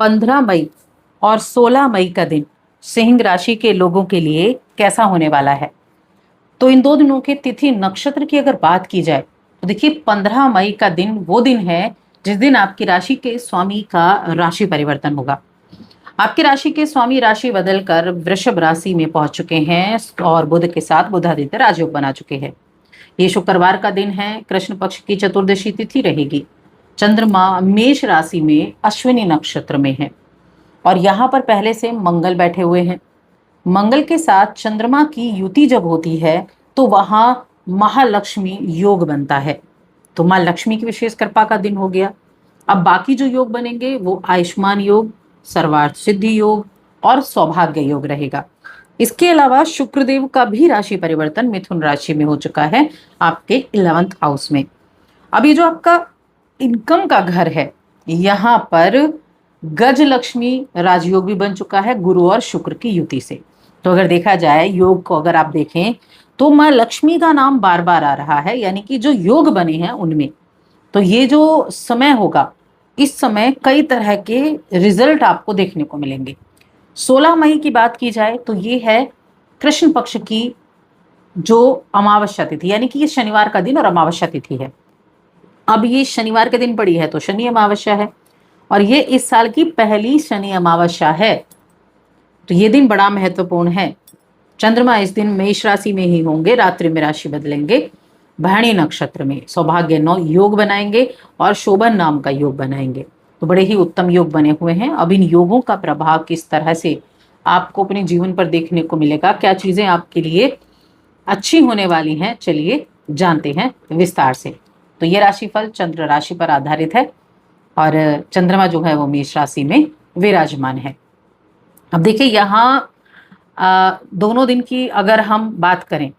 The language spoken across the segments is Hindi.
15 मई और 16 मई का दिन सिंह राशि के लोगों के लिए कैसा होने वाला है। तो इन दो दिनों के तिथि नक्षत्र की अगर बात की जाए तो देखिए 15 मई का दिन वो दिन है जिस दिन आपकी राशि के स्वामी का राशि परिवर्तन होगा। आपकी राशि के स्वामी राशि बदलकर वृषभ राशि में पहुंच चुके हैं और बुध के साथ बुधादित्य राजयोग बना चुके हैं। ये शुक्रवार का दिन है, कृष्ण पक्ष की चतुर्दशी तिथि रहेगी। चंद्रमा मेष राशि में अश्विनी नक्षत्र में है और यहाँ पर पहले से मंगल बैठे हुए हैं। मंगल के साथ चंद्रमा की युति जब होती है तो वहां महालक्ष्मी योग बनता है। तो माँ लक्ष्मी की विशेष कृपा का दिन हो गया। अब बाकी जो योग बनेंगे वो आयुष्मान योग, सर्वार्थ सिद्धि योग और सौभाग्य योग रहेगा। इसके अलावा शुक्रदेव का भी राशि परिवर्तन मिथुन राशि में हो चुका है आपके 11th हाउस में। अब ये जो आपका इनकम का घर है, यहाँ पर गज लक्ष्मी राजयोग भी बन चुका है गुरु और शुक्र की युति से। तो अगर देखा जाए योग को अगर आप देखें तो माँ लक्ष्मी का नाम बार बार आ रहा है, यानी कि जो योग बने हैं उनमें। तो ये जो समय होगा, इस समय कई तरह के रिजल्ट आपको देखने को मिलेंगे। 16 मई की बात की जाए तो ये है कृष्ण पक्ष की जो अमावस्या तिथि, यानी कि ये शनिवार का दिन और अमावस्या तिथि है। अब ये शनिवार के दिन पड़ी है तो शनि अमावस्या है और ये इस साल की पहली शनि अमावस्या है। तो ये दिन बड़ा महत्वपूर्ण है। चंद्रमा इस दिन मेष राशि में ही होंगे, रात्रि में राशि बदलेंगे, भरणी नक्षत्र में सौभाग्य 9 योग बनाएंगे और शोभन नाम का योग बनाएंगे। तो बड़े ही उत्तम योग बने हुए हैं। अब इन योगों का प्रभाव किस तरह से आपको अपने जीवन पर देखने को मिलेगा, क्या चीजें आपके लिए अच्छी होने वाली हैं, चलिए जानते हैं विस्तार से। तो ये राशिफल चंद्र राशि पर आधारित है और चंद्रमा जो है वो मेष राशि में विराजमान है। अब देखिए यहाँ दोनों दिन की अगर हम बात करें,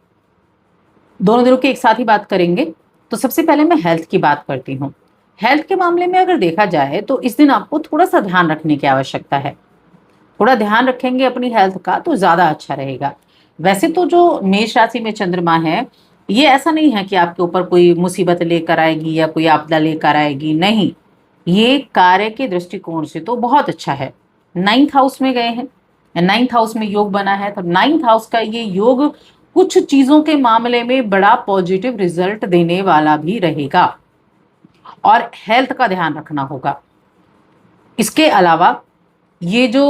दोनों दिनों की एक साथ ही बात करेंगे, तो सबसे पहले मैं हेल्थ की बात करती हूँ। हेल्थ के मामले में अगर देखा जाए तो इस दिन आपको थोड़ा सा ध्यान रखने की आवश्यकता है। थोड़ा ध्यान रखेंगे अपनी हेल्थ का तो ज्यादा अच्छा रहेगा। वैसे तो जो मेष राशि में चंद्रमा है, ये ऐसा नहीं है कि आपके ऊपर कोई मुसीबत लेकर आएगी या कोई आपदा लेकर आएगी, नहीं। ये कार्य के दृष्टिकोण से तो बहुत अच्छा है। 9th हाउस में गए हैं, 9th हाउस में योग बना है, तो 9th हाउस का ये योग कुछ चीजों के मामले में बड़ा पॉजिटिव रिजल्ट देने वाला भी रहेगा और हेल्थ का ध्यान रखना होगा। इसके अलावा ये जो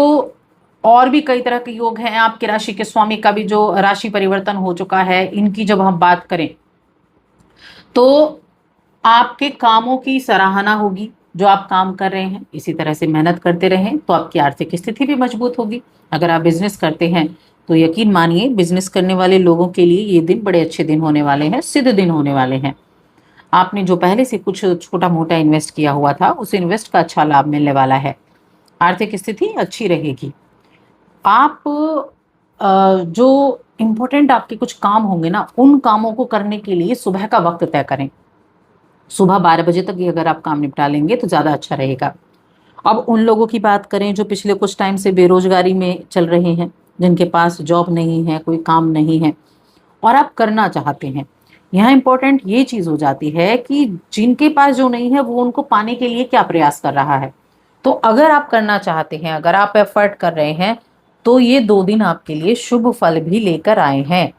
और भी कई तरह के योग हैं, आपकी राशि के स्वामी का भी जो राशि परिवर्तन हो चुका है, इनकी जब हम बात करें तो आपके कामों की सराहना होगी। जो आप काम कर रहे हैं इसी तरह से मेहनत करते रहें तो आपकी आर्थिक स्थिति भी मजबूत होगी। अगर आप बिजनेस करते हैं तो यकीन मानिए बिजनेस करने वाले लोगों के लिए ये दिन बड़े अच्छे दिन होने वाले हैं, सिद्ध दिन होने वाले हैं। आपने जो पहले से कुछ छोटा मोटा इन्वेस्ट किया हुआ था उस इन्वेस्ट का अच्छा लाभ मिलने वाला है। आर्थिक स्थिति अच्छी रहेगी। आप जो इम्पोर्टेंट आपके कुछ काम होंगे ना, उन कामों को करने के लिए सुबह का वक्त तय करें। सुबह 12 बजे तक ये अगर आप काम निपटा लेंगे तो ज़्यादा अच्छा रहेगा। अब उन लोगों की बात करें जो पिछले कुछ टाइम से बेरोजगारी में चल रहे हैं, जिनके पास जॉब नहीं है, कोई काम नहीं है और आप करना चाहते हैं, यहाँ इंपॉर्टेंट ये चीज़ हो जाती है कि जिनके पास जो नहीं है वो उनको पाने के लिए क्या प्रयास कर रहा है। तो अगर आप करना चाहते हैं, अगर आप एफर्ट कर रहे हैं, तो ये 2 दिन आपके लिए शुभ फल भी लेकर आए हैं।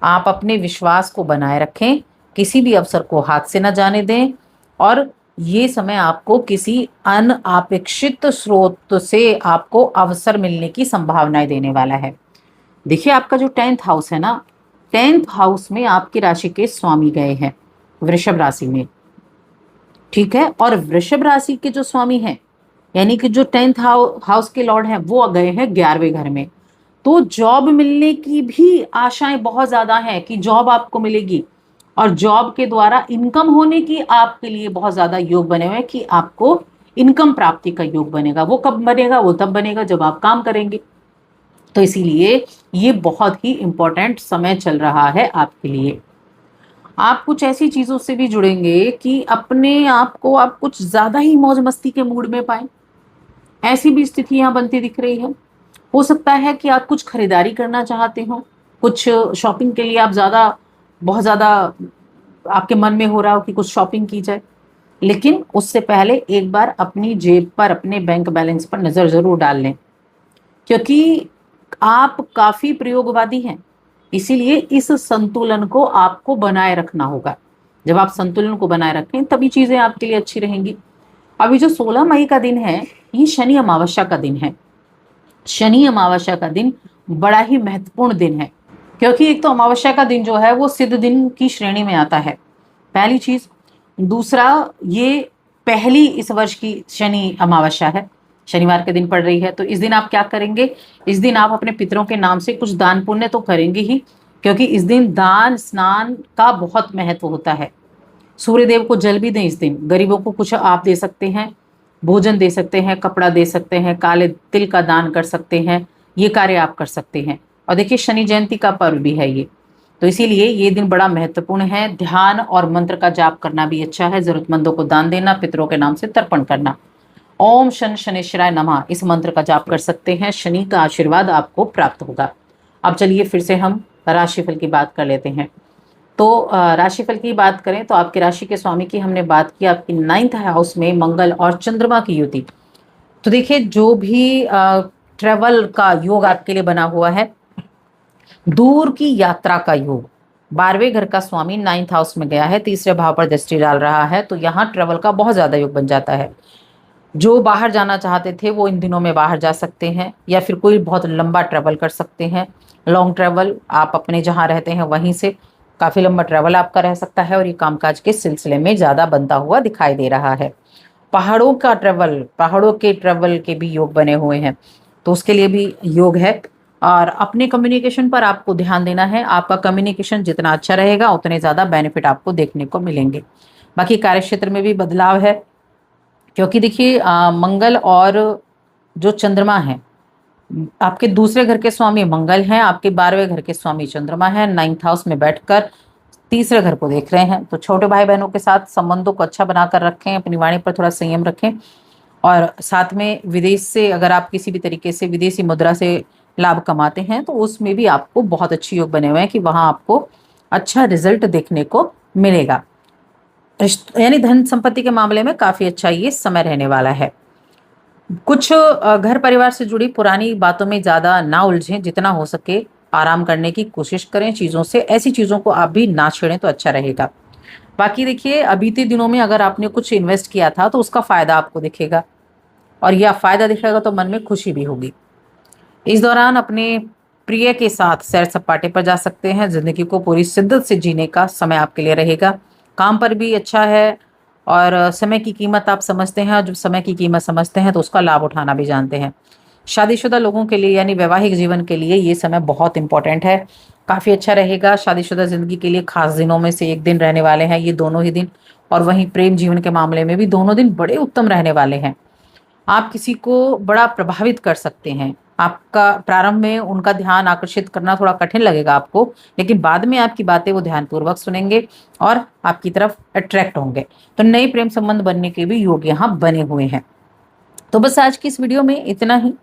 आप अपने विश्वास को बनाए रखें, किसी भी अवसर को हाथ से न जाने दें और ये समय आपको किसी अनपेक्षित स्रोत से आपको अवसर मिलने की संभावनाएं देने वाला है। देखिए आपका जो 10th हाउस है ना, 10th हाउस में आपकी राशि के स्वामी गए हैं वृषभ राशि में, ठीक है। और वृषभ राशि के जो स्वामी हैं, यानी कि जो 10th हाउस के लॉर्ड हैं, वो गए हैं 11वें घर में। तो जॉब मिलने की भी आशाएं बहुत ज्यादा हैं कि जॉब आपको मिलेगी और जॉब के द्वारा इनकम होने की आपके लिए बहुत ज्यादा योग बने हुए हैं कि आपको इनकम प्राप्ति का योग बनेगा। वो कब बनेगा? वो तब बनेगा जब आप काम करेंगे। तो इसीलिए ये बहुत ही इंपॉर्टेंट समय चल रहा है आपके लिए। आप कुछ ऐसी चीजों से भी जुड़ेंगे कि अपने आप को आप कुछ ज्यादा ही मौज मस्ती के मूड में पाएं, ऐसी भी स्थिति यहाँ बनती दिख रही है। हो सकता है कि आप कुछ खरीदारी करना चाहते हो, कुछ शॉपिंग के लिए आप बहुत ज़्यादा आपके मन में हो रहा हो कि कुछ शॉपिंग की जाए। लेकिन उससे पहले एक बार अपनी जेब पर, अपने बैंक बैलेंस पर नजर जरूर डाल लें, क्योंकि आप काफी प्रयोगवादी हैं। इसीलिए इस संतुलन को आपको बनाए रखना होगा। जब आप संतुलन को बनाए रखें तभी चीजें आपके लिए अच्छी रहेंगी। अभी जो 16 मई का दिन है, ये शनि अमावस्या का दिन है। शनि अमावस्या का दिन बड़ा ही महत्वपूर्ण दिन है, क्योंकि एक तो अमावस्या का दिन जो है वो सिद्ध दिन की श्रेणी में आता है, पहली चीज। दूसरा, ये पहली इस वर्ष की शनि अमावस्या है, शनिवार के दिन पड़ रही है। तो इस दिन आप क्या करेंगे? इस दिन आप अपने पितरों के नाम से कुछ दान पुण्य तो करेंगे ही, क्योंकि इस दिन दान स्नान का बहुत महत्व होता है। सूर्य देव को जल भी दें इस दिन, गरीबों को कुछ आप दे सकते हैं, भोजन दे सकते हैं, कपड़ा दे सकते हैं, काले तिल का दान कर सकते हैं, ये कार्य आप कर सकते हैं। और देखिए शनि जयंती का पर्व भी है ये, तो इसीलिए ये दिन बड़ा महत्वपूर्ण है। ध्यान और मंत्र का जाप करना भी अच्छा है, जरूरतमंदों को दान देना, पितरों के नाम से तर्पण करना। ओम शन शनेश्वराय नमः इस मंत्र का जाप कर सकते हैं, शनि का आशीर्वाद आपको प्राप्त होगा। अब चलिए फिर से हम राशिफल की बात कर लेते हैं। तो राशिफल की बात करें तो आपकी राशि के स्वामी की हमने बात की, आपकी 9th हाउस में मंगल और चंद्रमा की युति। तो देखिए जो भी ट्रेवल का योग आपके लिए बना हुआ है, दूर की यात्रा का योग, 12वें घर का स्वामी 9th हाउस में गया है, तीसरे भाव पर दृष्टि डाल रहा है, तो यहाँ ट्रेवल का बहुत ज्यादा योग बन जाता है। जो बाहर जाना चाहते थे वो इन दिनों में बाहर जा सकते हैं, या फिर कोई बहुत लंबा ट्रैवल कर सकते हैं। लॉन्ग ट्रैवल, आप अपने जहाँ रहते हैं वहीं से काफ़ी लंबा ट्रैवल आपका रह सकता है, और ये कामकाज के सिलसिले में ज़्यादा बनता हुआ दिखाई दे रहा है। पहाड़ों का ट्रैवल, पहाड़ों के ट्रैवल के भी योग बने हुए हैं, तो उसके लिए भी योग है। और अपने कम्युनिकेशन पर आपको ध्यान देना है। आपका कम्युनिकेशन जितना अच्छा रहेगा उतने ज़्यादा बेनिफिट आपको देखने को मिलेंगे। बाकी कार्यक्षेत्र में भी बदलाव है, क्योंकि देखिए मंगल और जो चंद्रमा है, आपके दूसरे घर के स्वामी मंगल हैं, आपके 12वें घर के स्वामी चंद्रमा है, 9th हाउस में बैठकर तीसरे घर को देख रहे हैं। तो छोटे भाई बहनों के साथ संबंधों को अच्छा बनाकर रखें, अपनी वाणी पर थोड़ा संयम रखें, और साथ में विदेश से अगर आप किसी भी तरीके से विदेशी मुद्रा से लाभ कमाते हैं तो उसमें भी आपको बहुत अच्छे योग बने हुए हैं कि वहां आपको अच्छा रिजल्ट देखने को मिलेगा। यानी धन संपत्ति के मामले में काफी अच्छा ये समय रहने वाला है। कुछ घर परिवार से जुड़ी पुरानी बातों में ज्यादा ना उलझें, जितना हो सके आराम करने की कोशिश करें चीजों से, ऐसी चीजों को आप भी ना छेड़ें तो अच्छा रहेगा। बाकी देखिए बीते दिनों में अगर आपने कुछ इन्वेस्ट किया था तो उसका फायदा आपको दिखेगा, और यह फायदा दिखेगा तो मन में खुशी भी होगी। इस दौरान अपने प्रिय के साथ सैर सपाटे पर जा सकते हैं। जिंदगी को पूरी शिद्दत से जीने का समय आपके लिए रहेगा। काम पर भी अच्छा है, और समय की कीमत आप समझते हैं, और जब समय की कीमत समझते हैं तो उसका लाभ उठाना भी जानते हैं। शादीशुदा लोगों के लिए यानी वैवाहिक जीवन के लिए ये समय बहुत इंपॉर्टेंट है, काफ़ी अच्छा रहेगा। शादीशुदा जिंदगी के लिए खास दिनों में से एक दिन रहने वाले हैं ये दोनों ही दिन, और वहीं प्रेम जीवन के मामले में भी दोनों दिन बड़े उत्तम रहने वाले हैं। आप किसी को बड़ा प्रभावित कर सकते हैं। आपका प्रारंभ में उनका ध्यान आकर्षित करना थोड़ा कठिन लगेगा आपको, लेकिन बाद में आपकी बातें वो ध्यानपूर्वक सुनेंगे और आपकी तरफ अट्रैक्ट होंगे। तो नए प्रेम संबंध बनने के भी योग यहाँ बने हुए हैं। तो बस आज की इस वीडियो में इतना ही।